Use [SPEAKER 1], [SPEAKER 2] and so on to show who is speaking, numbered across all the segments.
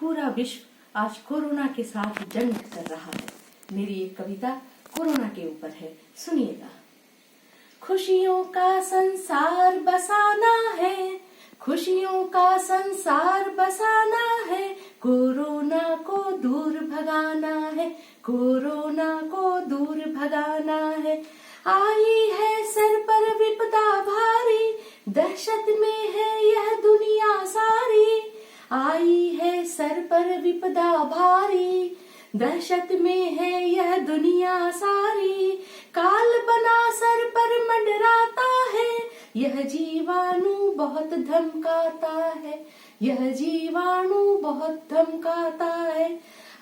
[SPEAKER 1] पूरा विश्व आज कोरोना के साथ जंग कर रहा है। मेरी एक कविता कोरोना के ऊपर है, सुनिएगा। खुशियों का संसार बसाना है, खुशियों का संसार बसाना है, कोरोना को दूर भगाना है, कोरोना को दूर भगाना है। आई है सर पर विपदा भारी, दहशत में है यह दुनिया सारी। आई है सर पर विपदा भारी, दहशत में है यह दुनिया सारी। काल बना सर पर मंडराता है, यह जीवाणु बहुत धमकाता है, यह जीवाणु बहुत धमकाता है।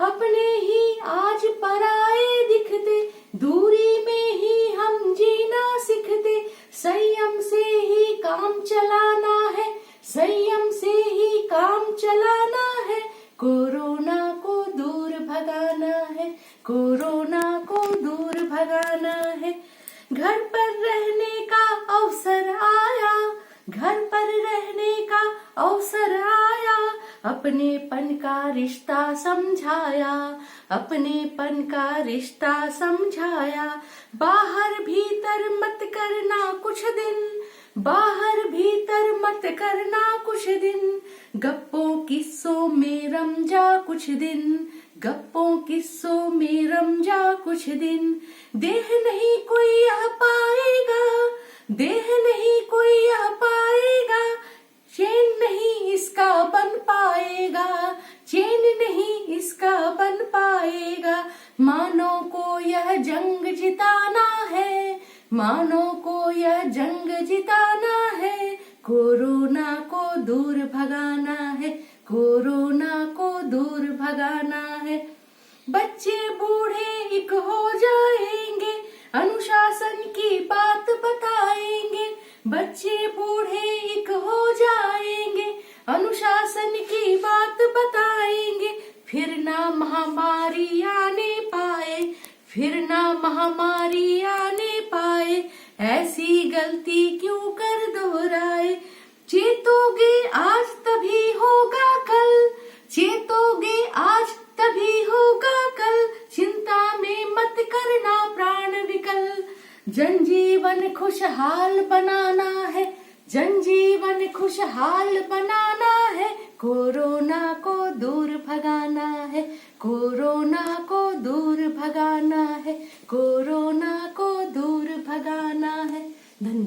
[SPEAKER 1] अपने ही आज पराए दिखते, दूरी में ही हम जीना सीखते। संयम से ही काम चलाना है, संयम से ही काम चलाना है, कोरोना को दूर भगाना है, कोरोना को दूर भगाना है। घर पर रहने का अवसर आया, घर पर रहने का अवसर आया, अपनेपन का रिश्ता समझाया, अपनेपन का रिश्ता समझाया। बाहर भीतर मत करना कुछ दिन, बाहर भीतर मत करना कुछ दिन, गप्पों किस्सों में रम जा कुछ दिन, गप्पों किस्सों में रम जा कुछ दिन। देह नहीं कोई यह पाएगा, देह नहीं कोई यह पाएगा, चैन नहीं इसका बन पाएगा, चैन नहीं इसका बन पाएगा। मानव को यह जंग जिताना है, मानव को यह जंग जिताना है, कोरोना को दूर भगाना है, कोरोना को दूर भगाना है। बच्चे बूढ़े एक हो जाएंगे, अनुशासन की बात बताएंगे, बच्चे बूढ़े एक हो जाएंगे, अनुशासन की बात बताएंगे। फिर ना महामारी आने पाए, फिर ना महामारी आने पाए, ऐसी गलती क्यों कर दोहराए। चेतोगे आज तभी होगा कल, चेतोगे आज तभी होगा कल, चिंता में मत करना प्राण विकल। जनजीवन खुशहाल बनाना है, जनजीवन खुशहाल बनाना है, कोरोना को दूर भगाना है, कोरोना को दूर भगाना है, कोरोना को दूर भगाना है। धन्यवाद।